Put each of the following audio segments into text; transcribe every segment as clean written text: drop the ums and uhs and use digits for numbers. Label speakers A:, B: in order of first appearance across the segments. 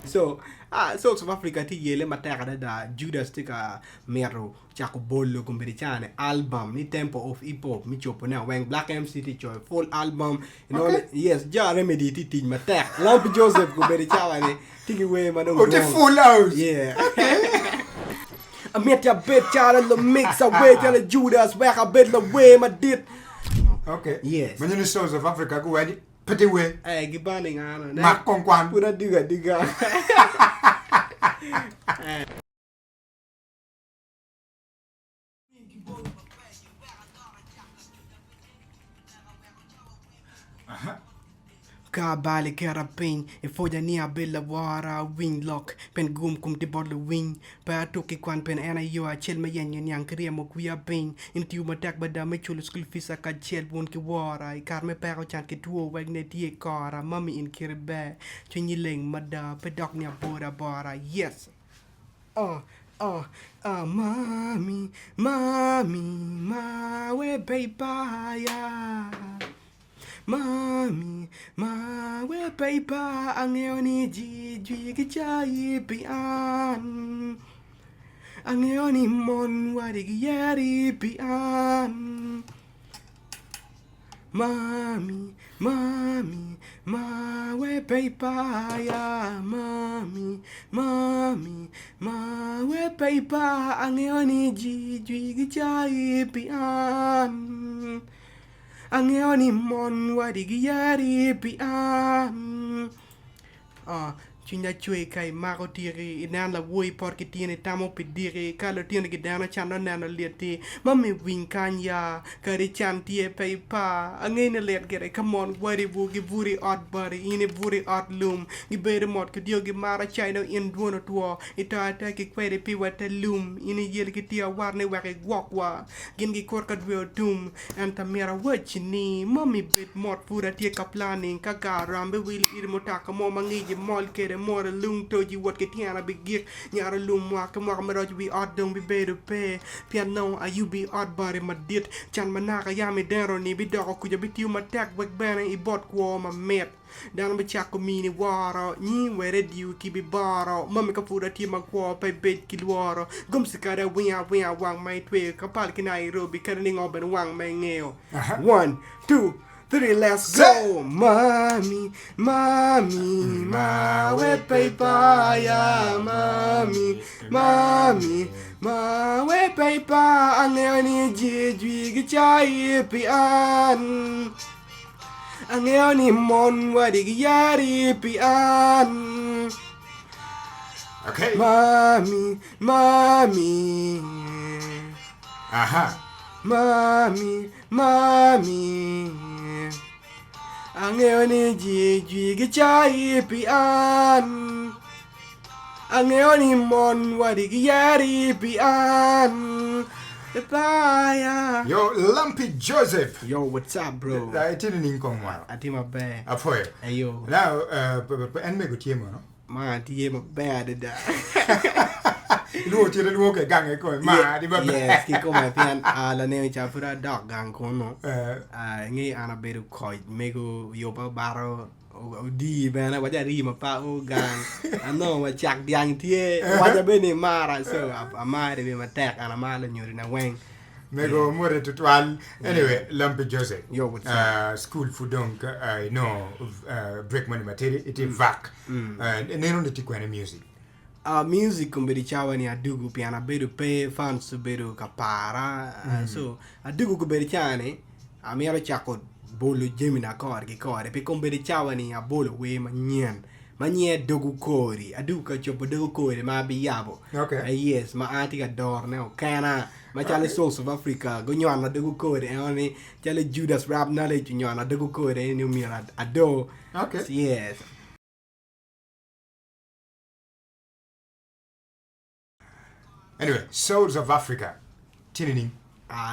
A: So South Africa ti yele mateka da Judas tika mero chako bollo kumbiricane album ni tempo of hip hop mi chopo na wang Black MC ti cho full album yes ja remedy ti ti matek Lampy Joseph kumbirichawane tiki we manong
B: the full house
A: yeah I met your bit chala the mix away chala Judas back a bit the way my did
B: okay
A: yes
B: when you South of Africa go ready put away
A: gibani ngano
B: mak konkwan
A: pura diga Kabali kerapin ifoja ni abela wara wing lock pen gum kum ti bottle wing pa toki kwan pen ana yo a chel me yen yang kriya mo kuya pin intiu matak bada me chul school fees ka chel won ki wara I kar me pa ko chan ki tuo weg ne tie kara mami in kirbe chinyi leng mada pe dok nya bora bora yes mami ma we baby ya Mami, ma we paper angeoni ji gichai pian angeoni mon wadi yari pian Mami, ma we paper ya mami, ma we paper angeoni ji gichai pian Angeoni mon wadi giyari pian Chinya chwe kai mako tiri inan la woi porki tiene tamo pidiri kalo tiene gidana chano nana lieti mami wing kanya kari chan tie pay pa angene let gere come on wadi wugi vuri odd body ine vuri odd loom gibere mot kidio gimara chino in duono tuo ita ataki kwede pi wata loom ine yel kitia warne wake gwakwa gingi korka dweo doom anta mera wachini mami bit mot pura tie kaplani kaka rambe wili irmotaka mo mangiji mol kere more lung toji what ke tiana big gig nyara lum wa maroj bi oddong bi bedu pe piano ayu bi odd bari madit chan manaka yami dero ni bi doko kuja bi tiu matak wek bana I bot kwa ma met dan bi chako mini waro ni were diu ki bi baro mami ka fuda ti makwa pe bet kilwaro gum sikara wia wang mai twe kapal ki Nairobi karning oben wang mai ngeo 1 2 3, let's go! Mami, ma we paper ya mami, ma we paper angeoni ji gichai pian angeoni mon wadi giyari pian
B: okay
A: mami mami Angeoni ji gichai pian Angeoni mon wadi giyari pian Paya
B: yo Lampy Joseph
A: yo what's up bro
B: I didn't in come one
A: atima be
B: afoy
A: ayo
B: now en me go tiemo no
A: ma tie ma bad da
B: Luo tire luo ke gang ko ma di ba
A: yes ki ko ma pian ala ne cha fura dog gang ko no ngi ana beru ko mego yo ba baro di bana wa ja ri ma pa o gang ano wa chak diang tie wa ja be ni mara so amare be ma tek ana mala nyori na weng
B: mego more to twal anyway Lampy Joseph
A: yo what's up
B: school for donc I know break money material it is vac and neno de tikwane music
A: music kumbiri chawa ni adugu piana bedu pe fans bedu kapara so adugu kumbiri chane amiaro chako bolo jemina kor ki kore pe kumbiri chawa ni abolo we manye dogu kori adugu ka chopo dogu kori ma biyabo
B: okay
A: yes ma anti ka dor ne kana ma chale South of Africa go nyana dogu kori oni chale Judas rap knowledge nyana dogu kori ni mira ado
B: okay
A: yes
B: anyway Souls of Africa tinini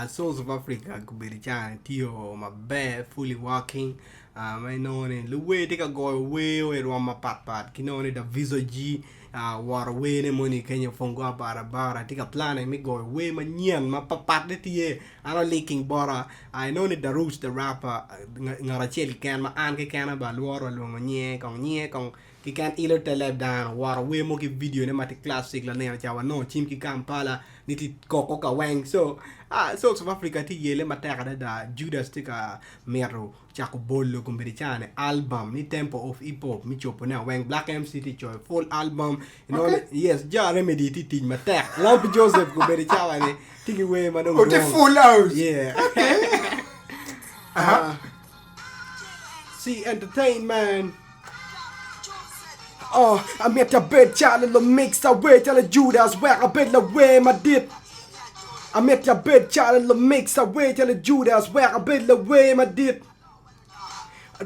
A: South of Africa kubiri chane tio ma be fully walking mai none luwe tika go we roma pat kinone da viso g war we ne moni Kenya fongo bara tika plan mi go we manien ma papat de tie ana leaking bora I know ni the roots the rapper ngara chel kan ma an ke kana ba luoro lo nye kong ki kan ilo teleb dan war we mo ki video ne mati classic la ne chawa no chim ki Kampala ni ti koko ka wang so South of Africa ti yele mataka da Judas tika mero chako bollo kumberichane album ni Tempo of Hip Hop mi chopo na wang Black MC ti choy full album you know yes ja remedy ti ti matak Lampy Joseph kumberichawa ne tiki we manong
B: the full house
A: yeah see entertainment I met a bed child in the mix away tell Judas where I bet the way my dip I met a bed child in the mix away tell Judas where I bet the way my dip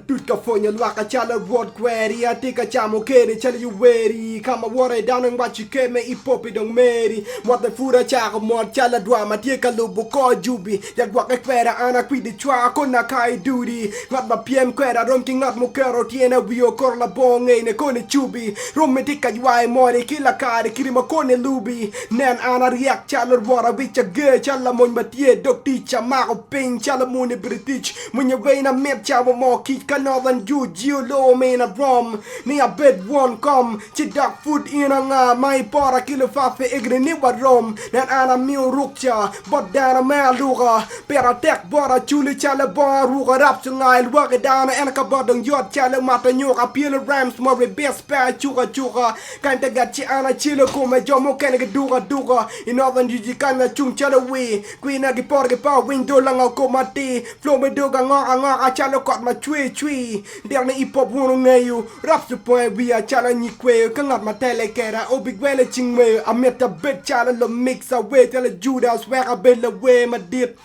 A: Tut ka fonya lwaka chala word query Atika chamo kere chala you weary Kama water down and watch you came me ipopi dong meri Mwate fura chako mwat chala dwama Tieka lubu ko jubi Yak waka kwera ana kwidi chwa Kona kai duty Ngat ma piem kwera rom ki ngat mo kero Tiena wio kor la bonge ne kone chubi Rom me tika yuai mori Kila kari kiri ma kone lubi Nen ana riak chala wara Wicha ge chala mon matie dok ticha Mako ping chala mune British Mwenye weina mep chawa mo ki Kanavan Juju low main a rum Ni a bed one come Chidak food in a nga Mai para kilo fafe igri ni wa rum Nan ana miu rukcha But dana mea luga Pera tek bara chuli chala bar Ruga rap sungai Lwaka dana enaka badang yot chala mata nyoka Pila rams mori best pair chuka chuka Kanta gachi ana chilo kume jomo kenega duga duga Inovan Juji kanya chung chala we Queen agi porge pa window lang ako mati Flow me duga nga chala kot ma chui chui Diang na ipop wono ngayon Rap sa point we are chala ni kwe Kangat matele kera obigwele chingwe I met a bit chala lo mix away Tell Judas where I bet the way my dip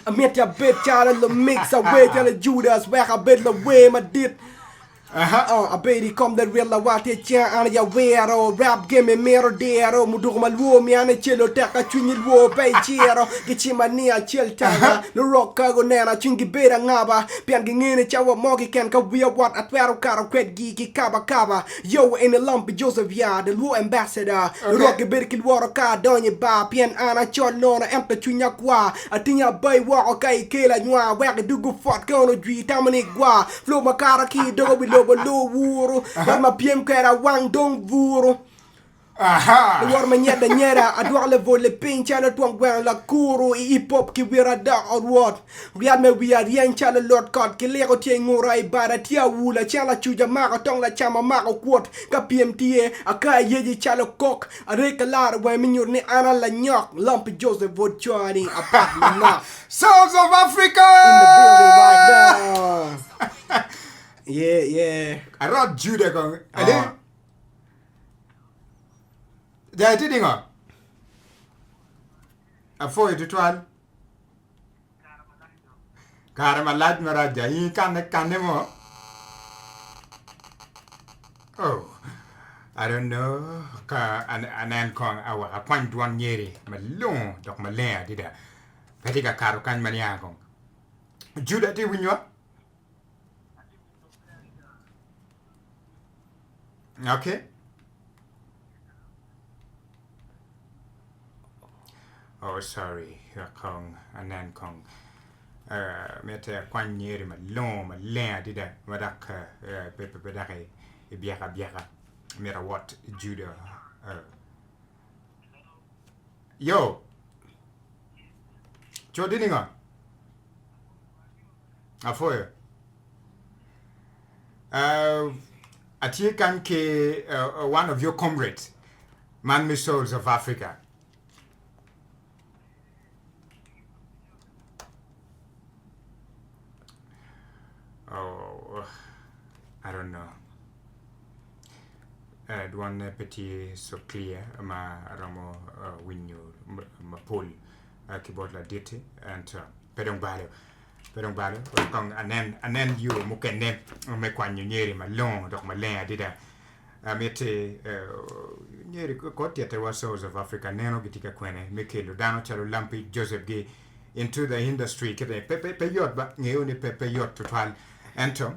A: I met a bit chala lo mix away Tell Judas where I bet the way my dip I bet he come the real la wate chia ana ya wero rap game mero dero mudugo malwo mi ana chelo taka chunyi wo bay chiero gichima ni a chel tanga no rocka go nena chungi bera ngaba pian ngene chawa mogi ken ka we what atwero karo kwet gi kaba yo in the Lampy Joseph ya the law ambassador rock berkil woro ka donye ba pian ana chol no na emta chunya kwa atinya bay wo kai kela nywa wa dugu fort kono dwi tamani gwa flow makara ki dogo bi Lobo wuro ma piem kera wang dong wuro le war ma nyeda adwar le vol le pincha le twang gwen la kuro hip hop ki wira da or riad me we are yen chala lord god ki lego tie ngora ibara tia wula chala chuja ma tong la chama ma kwot ka pmta aka yeji chala kok are kalar we minur ni ana la nyok Lampy Joseph Vochani apat na
B: South of Africa
A: in the building right now Yeah.
B: I wrote Judah kong. Ade. Dia itu dengar. Apa itu tuan? Karena malat meraja. Ini kan mo. Oh, I don't know. Anan kong awak apan tuan nyeri. Malong dok malaya tidak. Ketika karukan mania kong. Judah tu punya. Okay. Oh, sorry. Kong, anan kong. Mete kwan nyeri ma len dida wadak bedake biaka mera what Judah. Yo. Jodininga. Afoye. Atie kan ke one of your comrades, Man Souls of Africa. Oh, I don't know. One petit so clear ma ramo winyo ma pol keyboard la dite and pedong balo kong anen you mukene me kwanyo nyeri malong dok malaya dida amete nyeri ko tiate wa South of Africa neno gitika kwene mekelo dano chalo Lampy Joseph ge into the industry kete pe yot ba ngeoni pe yot total ento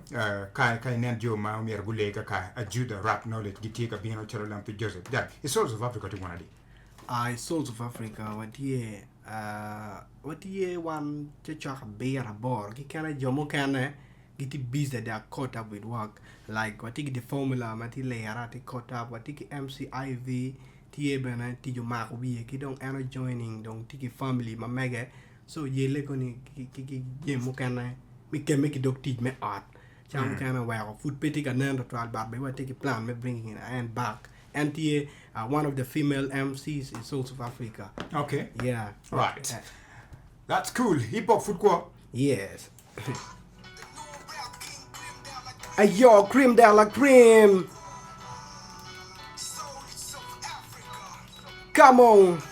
B: kai nen jo ma umier gulega ka Judah rap knowledge gitika bino chalo Lampy Joseph that is South of Africa to wanadi
A: South of Africa what ye one chachak beer bor ki kana jomo kana get it busy that they are caught up with work. Like what the formula, mati layer, caught up, what MCIV, Tiebana, Tijo Mark, we don't ever joining, don't take family, my mega. So ye lekoni game can we can make it dog teach me art. Cham kind of well food petty and then trial but we take a plan me bringing and back. And one of the female MCs in South of Africa.
B: Okay.
A: Yeah.
B: Right. That's cool. Hip hop food co.
A: Yes. Hey yo, cream de la cream. Come on.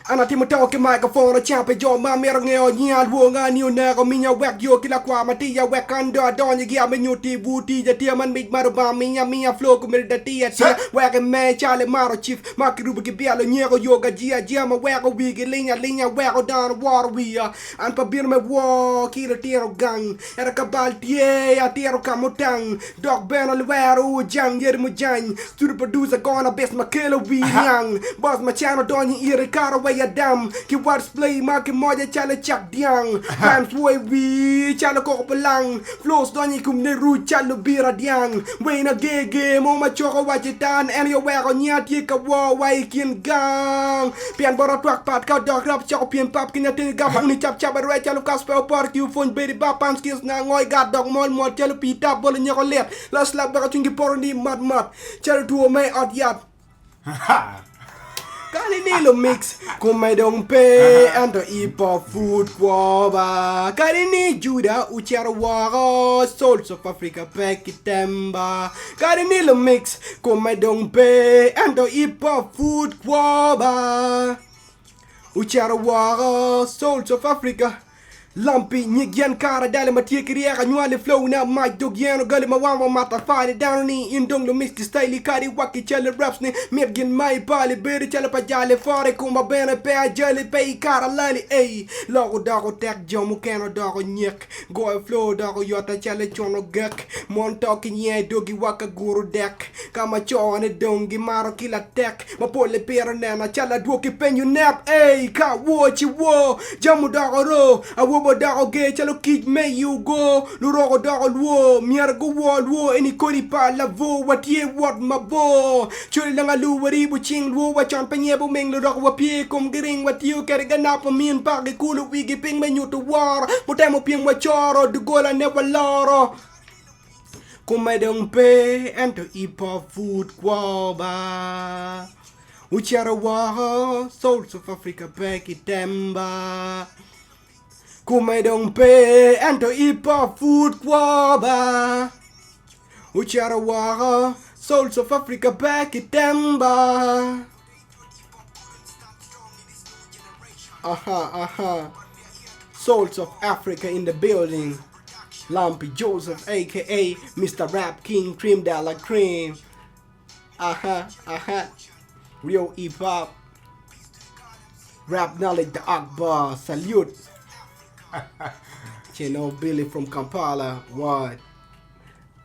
A: Anatimotoke microphone a champ jo ma merongeo nyal wonga new nego minya wek yo kila kwa matia wek ando don ya me nyuti buti ja tia man mig maru ba minya flow kumir da tia wek me chale maro chief makirubu ke bialo nyego yoga jia ma wek wigi linya wek down war we an pa bir me wo kira tiro gang era kabal tie ya tiro kamotang dog ben al weru jang yer mu jang to the producer gonna best my killer we young boss my channel don you ire kara ya dam ki what's play market moja chale chak diang rhymes way we chale ko pelang flows doni kum ne ru chale bira diang we na gege mo ma choko wajitan and yo wego nyati ka wo wai kin gang pian boro twak pat ka dog rap choko pian pap kin te ga uni chap chap re chale gospel party phone baby ba pam skills na ngoy ga dog mol mo chale pita bol nyoko let la slap ba tungi porni mat chale tuo me at yat Kani nilo mix kumai dong pe ando ipo food kwaba Kani ni juda uchara waro souls of Africa pekitemba Kani nilo mix kumai dong pe ando ipo food kwaba Uchara waro souls of Africa Lampy, Nigyan Kara, Dali Matia Kiria, Annual Flow, now my dog Yano Gully Mawama Mata Fire down in Dong Miski Style, Kari Waki Chelle Raps, Mirgin My Pali, Berry Chalapajale, Fare, Kuma Bena, Pay, Jelly, Pay, Kara Lali, A. Logo Dogo Tech, Jomucano Dogo Nyek, Go Flow Dogo Yota Chale Chono Gek, Montalking Ye, Dogi Waka Guru Deck, Kamacho and a Dongi Maro Killa Tech, Mapole Piranana, Chala Dwoki Pen you nap, A. Ka watch you war, Jamu Dogo Ro, I will dago ge chalo kid me you go lurogo dago luo miar go wo luo any kori pa la vo what ye what ma bo chuli langa lu wari bu ching luo wa chan penye bu meng lurogo wa pie kum giring what you kere gana pa min pa ge kulu wigi ping me nyu to war mo temo ping wa choro du gola ne wa loro kumai dong pe ento ipo food kwaba uchara wa souls of Africa back itemba Kumai dong pe ento ipa food kwaba Uchara wara souls of Africa back itemba Aha Souls of Africa in the building Lampy Joseph aka Mr. Rap King Cream de la Cream Aha Real hip hop Rap knowledge the Akbar salute Chino Billy from Kampala. What?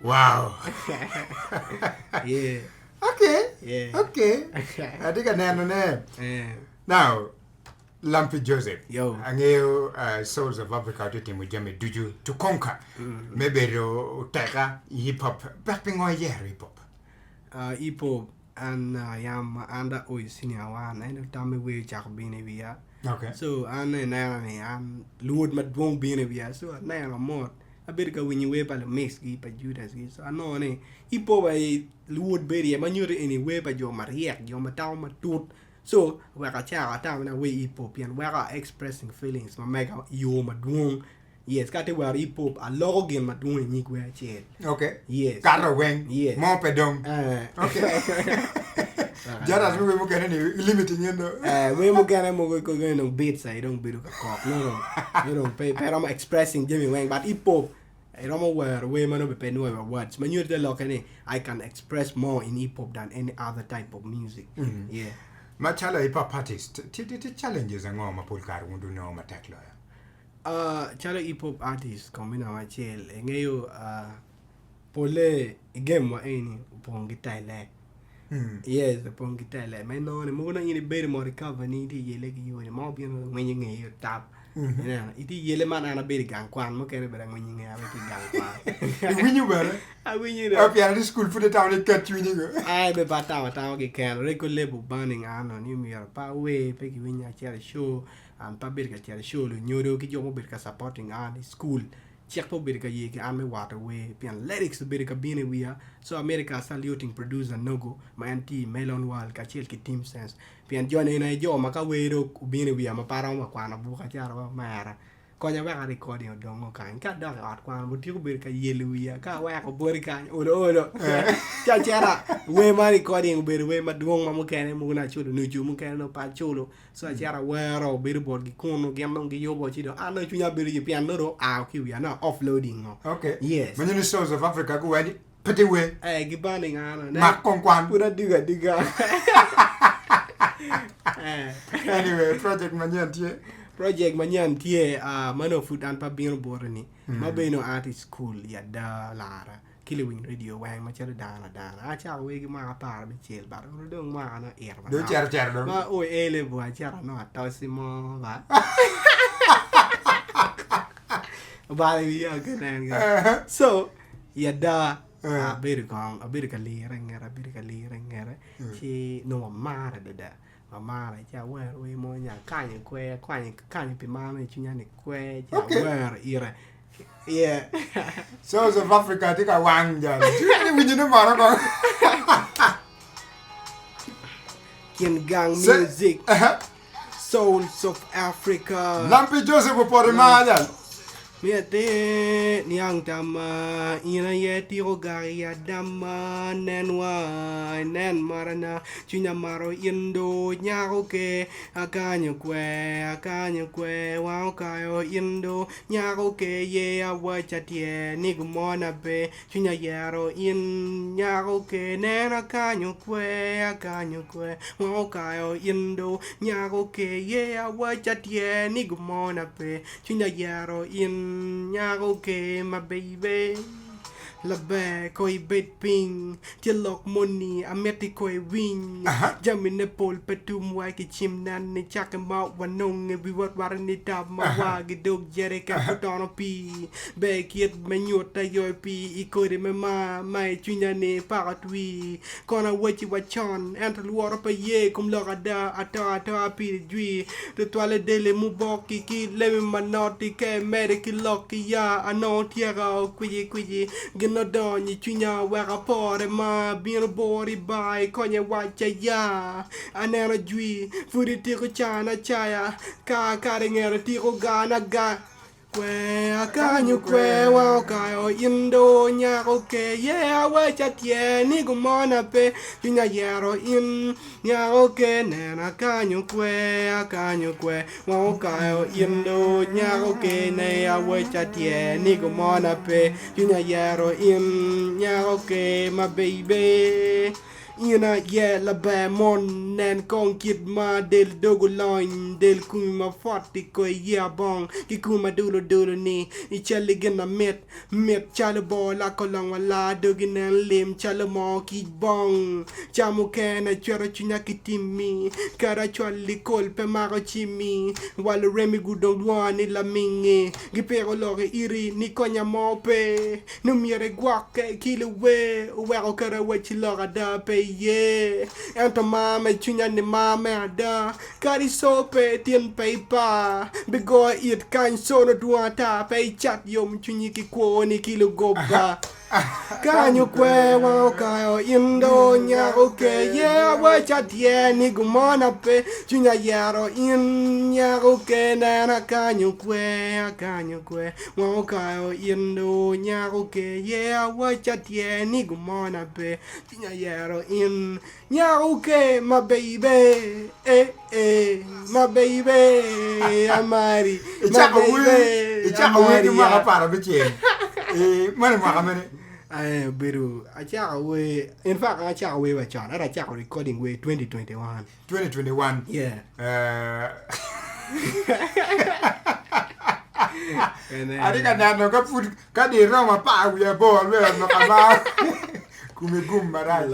B: Wow.
A: Yeah.
B: Okay.
A: Yeah.
B: Okay. I think I know name.
A: Yeah.
B: Now, Lampy Joseph.
A: Yo.
B: Angeo Souls of Africa to Timu Jame Duju to conquer. Maybe to take hip hop. Backping on hip hop.
A: Hip hop and yam anda oi senior one. I know Tommy we jack bini via.
B: Okay.
A: So an Lord Madwong bini via. So I more. I better go when you wear by the mix pa Judas. So I know ne hip hop I Lord Berry. Man you anyway by your Maria, your Matao Matut. So where a child time na way hip hop and where I expressing feelings. My mega yo Madwong. Yes, got to wear hip hop a login Madwong ni kwe chet.
B: Okay.
A: Yes.
B: Karo weng.
A: Yes.
B: More pedong. Okay. Jaras we mo kene ni limiting yendo.
A: We mo kene mo go no beats I don't beat a cop. No. You don't pay pero I'm expressing Jimmy Wang but hip hop I don't know where we man be pen no words. Man you the look I can express more in hip hop than any other type of music. Yeah.
B: Machala hip hop artist. Challenges ngo mapulkar mundu no mateklo.
A: Chala hip hop artist combina machel engeyo pole game wa eni pongi tile. Yes, pongi tile. Me no ne mo na ini bere mo recover ni di yele ki yo ne mo bien when you nge tap Iti yele man ana beri gang kwan mo kene bera ngunyi nga iti gang kwan.
B: Winyu bare.
A: Winyu
B: Up ya di school for the town it cut winyu go.
A: Ai be bata ke kan reko lebu banning ano ni mi pa we pe ki winya chere show an pa ber ka chere show lu nyodo ki jomo ber ka supporting an school. Check po ber ka ye ki an me water we pian lyrics ber ka bine wia so America saluting producer nogo ma anti melon wal ka chel ki team sense pian jone na jo ma ka we ro bine wia ma para ma kwana bu ka chara mara konya wa recording odongo kan ka dog art kwan bu ti ko ber ka yelu wia ka wa ko bor kan olo cha chara we ma recording ber we ma duong ma mo kene mo na chulo no ju mo kene no pa chulo so chara wero ber bor gi kono gem no gi yobo chi do ano chunya ber yi pian no a ki wia na offloading no
B: okay
A: yes
B: when you South of Africa go wadi pete we
A: gi banning ano
B: ma konkwan
A: pura diga
B: anyway project manyan tie mano food and pa bin bor ni ma be no artist school ya da lara killing radio wang ma chere dana a cha we gi ma par be chel bar ro dong ma na er do cher do
A: ma o ele bo a chara no ta simo ba ba wi ya ganan so ya da a bir ka li rengera chi no ma da mama cha wer we mo nya kanye kwe kanye pe mama chunya ni kwe cha wer ire yeah
B: South of Africa tika wanja ni winyu mara ko
A: Kin gang music Souls of Africa
B: Lampy Joseph por maja
A: miete niang tama ina yeti ogari adama nenwa nen marana chunya maro indo nyaro ke akanyo kwe wa kayo indo nyaro ke ye awacha tie nigumona be chunya yaro in nyaro ke nen akanyo kwe wa kayo indo nyaro ke ye awacha tie nigumona be chunya yaro in Nyago ke my baby la be koi bet ping tilok money ameti koi wing jamine pol petum wa ki chimnan ni chakama wanong bi wat warani tab ma wa gi dog jere ka putono pi be kiet menyot ta yoy pi ikore me ma mai chunya ne paratwi kona wachi wachon entel woro pa ye kum logada ata pi dwi de toile de le muboki ki le manoti ke meriki loki ya anotiera kwiji no doni chunya wera pore ma bin bori bai konye wacha ya anera jui furi tiko chana chaya ka ngera tiko gana ga kwe akanyu kwe wa kayo indo nya oke yeah wacha tie ni gumona pe chunya yero in nya oke nena akanyu kwe wa kayo indo nya oke ne ya wacha tie ni gumona pe chunya yero in nya oke my baby Ina ye la ba mon nen kon kid ma del dogo line del kuma fatti ko ye bong ki kuma dulo ni I chali gena met chale bo la kolong wala dogi nen lim chale mo ki bong chamu kena chero chunya kitimi kara chali kolpe maro chimi wala remi gudong duani la mingi gipero lore iri ni konya mope numiere guake kilewe wero kara wachi lora da pe yeah ento mama chunya ni mama da kari sope tien paper bigo it kan sono duata pe chat yom chunyi ki kwoni kilo goba kanyo kwe wa kayo indo nya oke yeah wa chat ye ni gumona pe chunya yaro in nya oke na kanyo kwe wa kayo indo nya oke yeah wa chat ye ni gumona pe chunya yaro in nya oke my baby my baby amari my baby
B: it's a ma para biche mane ma amene
A: Beru, in fact, I check away with John. I check recording way 2021.
B: 2021.
A: Yeah.
B: I think I know got food. Got the Roma pa we are born. We are not about. Kumigum marai.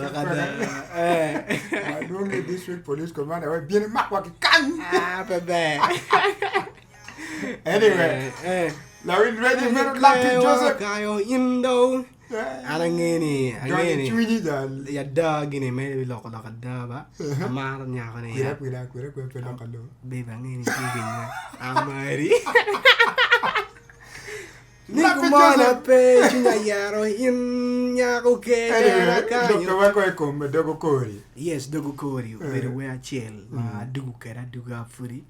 B: I don't need district police commander. I be in Makwaki.
A: Bebe.
B: Anyway, Lawin ready meron Lampy Joseph.
A: Kayo Indo. Anang ngini,
B: Johnny Chwini dal.
A: Ya da gini may loko loko da ba? Amaran niya ako na ya.
B: Kuya pwede kalo.
A: Beba ngini tigin niya. Amari. Ni
B: Lampy
A: kumana
B: Joseph.
A: pe chunya yaro in nya ko ke na
B: Dr.
A: kayo.
B: Wako Eko Medogo Kori.
A: Yes, dogu kori. Very well chill. Dugu kera dugu afuri.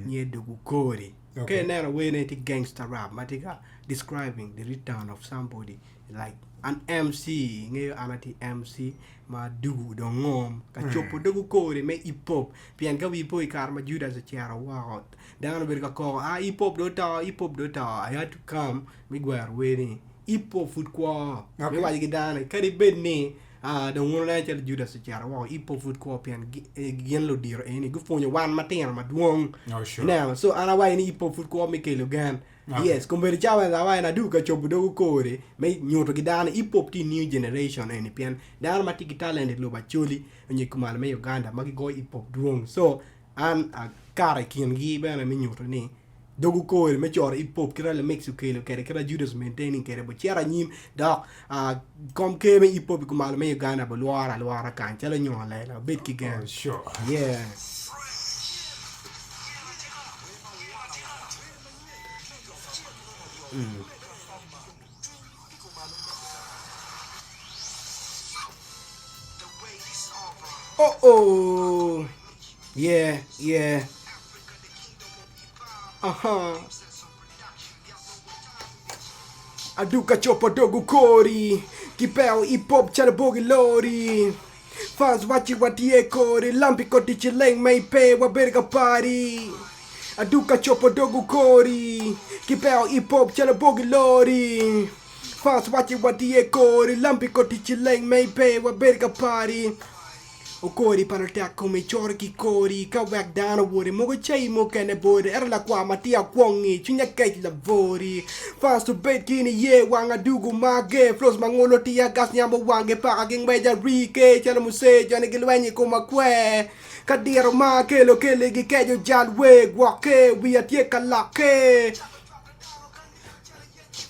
A: Nye dogu kori. Okay, now we need to gangster rap. Matika describing the return of somebody like an MC. Ngayon anati MC ma dugu dongom. Kachopo dogu kori me hip hop. Pian ka wipo ikarma juda sa chiara wakot. Dangan berka ko hip hop dota. I had to come. Miguel wini hip hop food kwa. Me wali gidana kari bedni. Don't want to tell Judas Jar. Wow, Ipo food copy and Genlo dear any good for your one matin, my duong.
B: Oh, sure.
A: Now, so I know Ipo food copy Kelogan. Yes, compared to Java and I do catch up with Core, make new to get down Ipo new generation and pian down my ticket talent low by Acholi and you come out of Uganda, Maki go Ipo duong. So, and a car can give and a menu to name. Dogu Kore, Major, Hip Hop, Kerala Mexico, Kera Judas maintaining Kera, but Yara Nim, Doc, come came Hip Hop, Kumalame, Uganda, but Luara, can't tell you on later, bit again.
B: Oh, sure.
A: Yeah. Oh, yeah. Aduka chopo dogu kori. Kipeo hip hop chana bogi lori. Fans wati e kori. Lampy koti chileng may pe wa berga party. Aduka chopo dogu kori. Kipeo hip hop chana bogi lori. Fans wati e kori. Lampy koti chileng may pe wa berga party. O kori para tak come chorki kori ka wak dana wori mo chai mo kene bode era la kwa matia kwongi chunya kai lavori fast to bed kini ye wanga dugu mage flows mangolo tia gas nyambo wange paka ging beja rike chala muse jane gilwenyi kuma kwe kadiro ma kelo kele gi kejo jalwe gwake wi atie kalake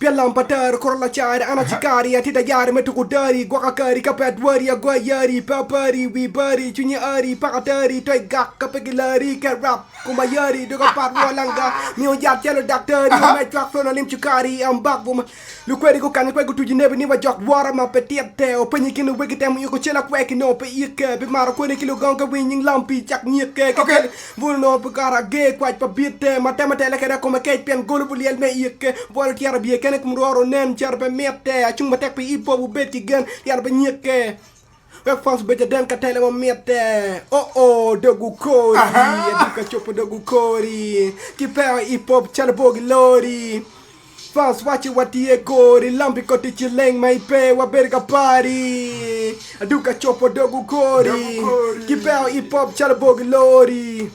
A: Pialam patar korla char ana chikari atita yari metuku dari gwa kari kapet wari agwa yari papari we bari chunya ari pakatari toy gak kapegilari ke rap kumayari doga pat walanga mio yat yellow doctor you met rock from lim chikari am back bum lukweri go kan kwe go tuji nebe ni wa jok wara ma petiet te o penyi kinu wege tem you go chela kwe kino pe ike be mara kwe kilo gonga winning Lampy chak nyeke okay vulno pukara ge kwat pa biete matema tele kera kuma ke pen golu buliel me ike vol tiara bi kene kum roro nen charbe mete achung matek pe ipo bu bet ki gen tiara be nyeke Wek fans bete den ka tele mo mete oh dogu kori eduka chopo dogu kori kipeo hip hop chana bogi lori Fans wati e kori Lampy koti chileng may pe wa berga party Aduka chopo dogu kori Kipeo hip hop chana bogi lori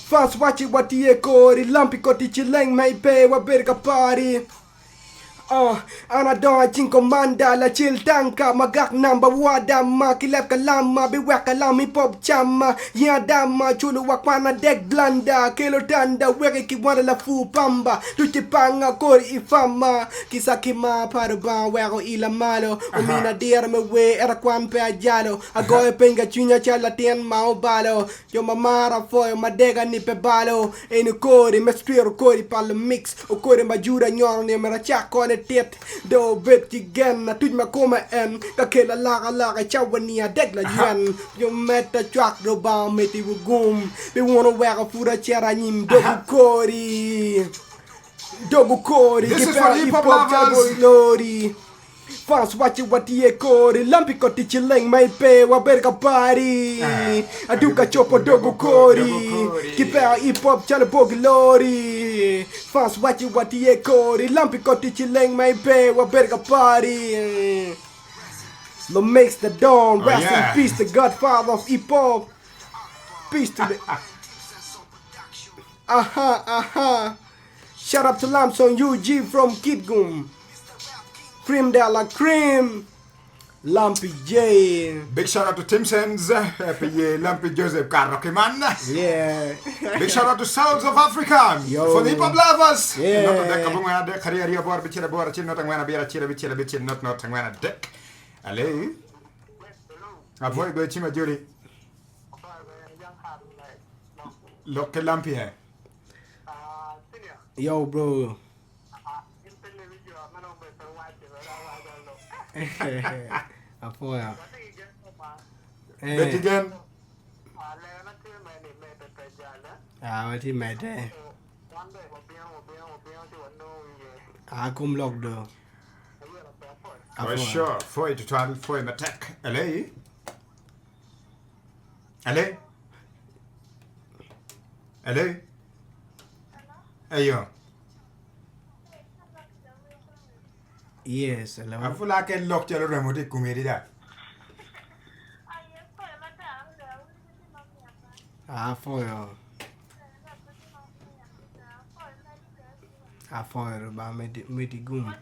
A: Fans wati e kori Lampy koti chileng may pe wa berga party Ana doa jinko manda la chill tanka magak namba wadama kilep kalama biwak kalami pop chama ya dama chulu wakwana dek blanda kilo tanda weke kiwanda la fu pamba tuchipanga kori ifama kisakima parba weko ila malo umina dira me we era kwan pe ajalo agoe penga chunya chala tien mao balo yo mamara foyo madega ni pe balo enu kori mestrio kori palo mix o kori majura nyor ne mera chakone tiet do bet again na tuj ma koma en ka kela laka chawania degla yen yo meta chak do ba meti wugum be wanna weka fura chera nyim dogu kori
B: This is for hip hop lovers.
A: lori Fans wati e kori Lampy koti chileng may pe wa berga party Aduka chopo dogu kori Kipeo hip hop chala bogi lori Fans wati e kori Lampy koti chileng may pe wa berga party Lo makes the dawn rest in peace the godfather of hip hop Peace to the Shout out to Lamson UG from Kitgum Cream de la cream Lampy J.
B: Big shout out to Timsons, Lampy Joseph Karrokiman.
A: Yeah.
B: Big shout out to South of Africa.
A: Yo.
B: For the hip hop lovers.
A: Yeah.
B: Not the Kabunga, the career board, bitch, not I'm gonna be a chill, not I'm gonna deck. Alley. Avoid the Chima Jury. Look at Lampy.
A: Yo, bro. Apoya.
B: Bet again.
A: What he made there? Kum lock do.
B: For sure, for it to try for him attack. Alley. Alley. Alley. Ayo.
A: Yes, hello.
B: I feel like I locked your remote committee that.
A: Apoya. Apoya ba medi gum.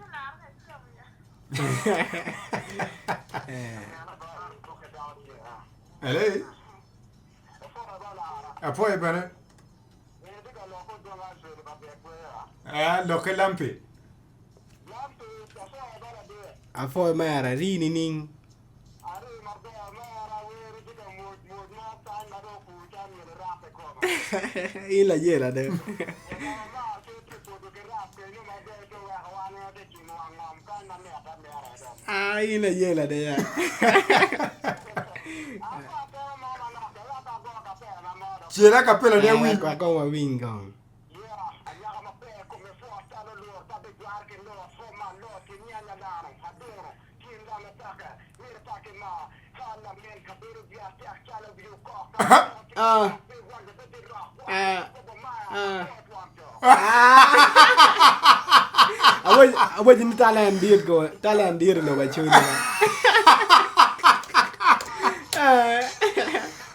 B: Alley. Apoy bana. Look at Lampy.
A: Apoya mara rini ning. Ila yela de. Ila yela de ya.
B: Chira capella de win.
A: Qua con ma win con. Awa jini talent dir go. Talent dir no ba chuni.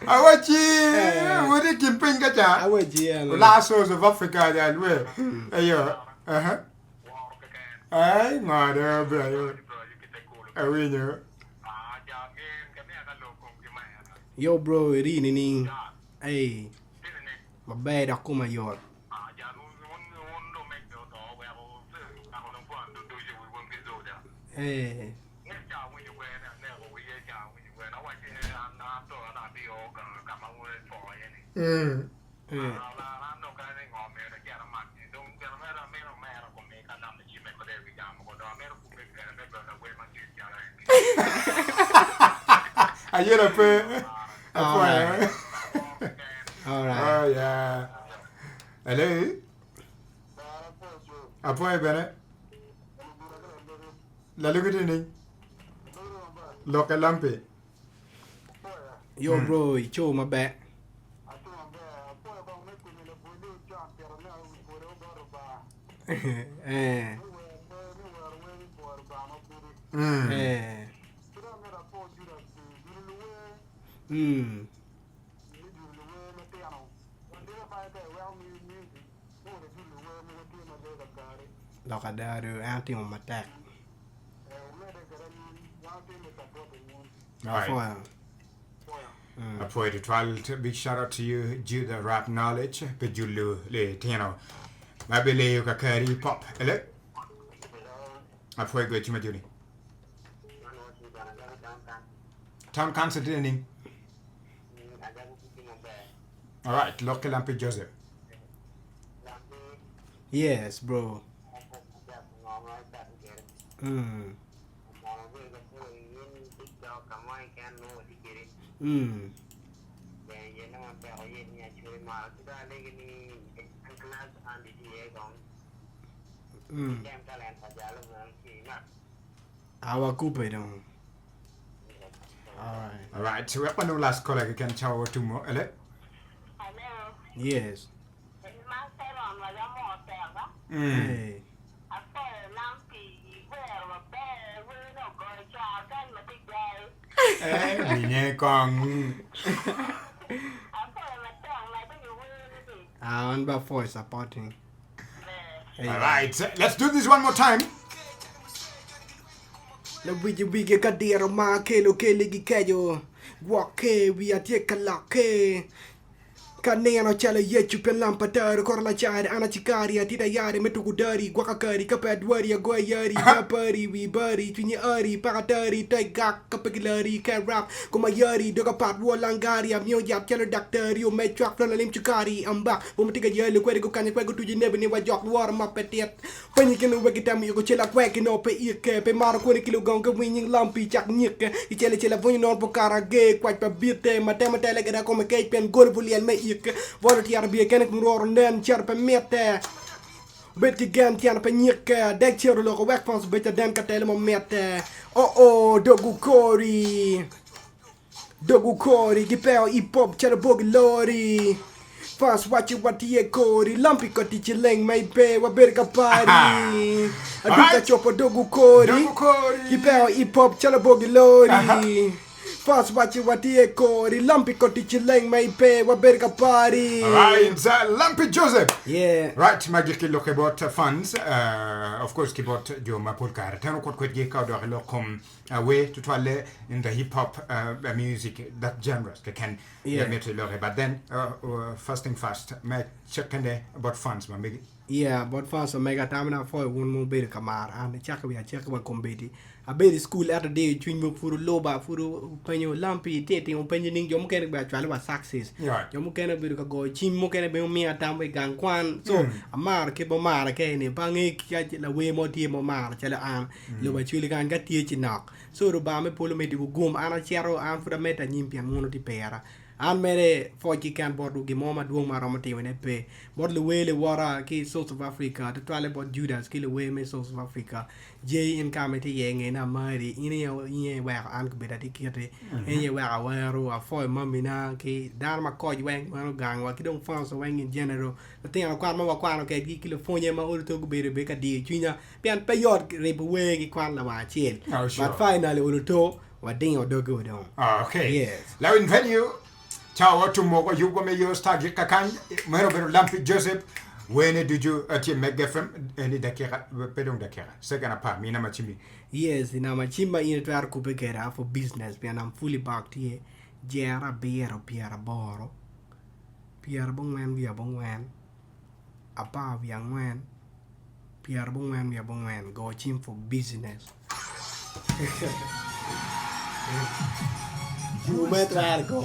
B: Awachi, what did you bring at that?
A: Awa ji.
B: Last source of Africa that way. Ayo. Ay, mother, brother. I win you.
A: Yo bro, rini ning. Hey. Ma bad ako mayor. Hey.
B: I hear a prayer.
A: Alright.
B: Oh, yeah. Hello? Apoy bene. La lugutini. Look at Lampy.
A: Yo bro, show my back. Eh. Eh. Lokadaru anti on my attack.
B: Alright. Apoy to 12. Big shout out to you, Judah Rap Knowledge. Pejulu le Tino. Mabile you carry pop. Hello? Apoy go to my duty. Town council training. Alright, local Lampy Joseph.
A: Yes, bro. Our coupe dong.
B: Alright, so we're on the last call. I can chow two more. Hello?
A: Yes.
B: Hey.
A: On about for supporting.
B: Alright, let's do this one more time.
A: La wigi kadiro ma kelo ligi kayo. Wake we are take a lock. Kaneno chala yechu pe lampatar korla chari ana chikari atida yari metugudari gwakakari kapadwari agoyari kapari we bari twinya ari pakatari taigak kapagilari can rap kumayari doga pat wolangari amyo yap chala doctor you may truck from lim chukari I'm back bumatiga yele kwere go kanya kwego tuji nebe ni wajok war mapetiet panyikinu wegitami go chela kweke no pe ike pe maro kwene kilo gonga winning Lampy chak nyike ichele chela vonyo non pokara ge kwaj pa bite matema tele gada kome kej pen gol buliel me Wat het be ken ik roer nen charpe mette. Beetje gen tian pe nyik dek chero lo weg van beetje den kat helemaal mette. Oh dogu kori gipeo hip hop chero bog lori. Fast watch what ye kori Lampy koti chileng mai pe wa berga pari. Aduka chopo dogu kori gipeo hip hop chero bog lori. Fast watch what ye kori Lampy koti chileng mai pe wa berga pari.
B: Right, Lampy Joseph.
A: Yeah.
B: Right, magiki look about funds. Of course, kibot jo mapolkar. Tano kot kwet ge kaudo lo kom way to twale in the hip hop music that genres can meet lo. But then first thing first, me check about funds ma megi.
A: Yeah, but funds so mega tamina for one more bit kamar and check we check about kombeti. A bit school at the day twin mo furu loba furu penyo Lampy tete on penyo ning jo mo ken ba twale wa success. Jo mo ken be go chim mo ken be mi atam be gang kwan so amar ke bo mar ke ni bangi kya la we mo tie mo mar chala am lo ba chuli kan ga tie chinak so ro ba me polo me di gum ana chero am fura meta nyimpian mono ti pera an mere foki kan bordu gi moma duong maromati wene pe bord le wele wara ki South of Africa to twale bord Judas ki le we me South of Africa je in kamete yenge na mari ini ye wa an ko beda tikete ye wa wero a foi mamina ki dar ma ko wen ma gang wa ki dong France wen in general the thing an kwan ma wa kwan ke ki le fonye ma ul to go bere be ka di twinya pian peyot re we ki kwan la wa chel but finally ul to wa ding o dogo don
B: Okay,
A: yes
B: now in venue Ciao to mo you go me yo stagi kakan mero bero Lampy Joseph when did you ati mega from any dakira pedong dakira second part mina machimi
A: yes ina machimba ina twar ku bekera for business pian I'm fully backed here jera bero piera boro piera bongwen via bongwen apa via ngwen piera bongwen via bongwen go chim for business You met Radical.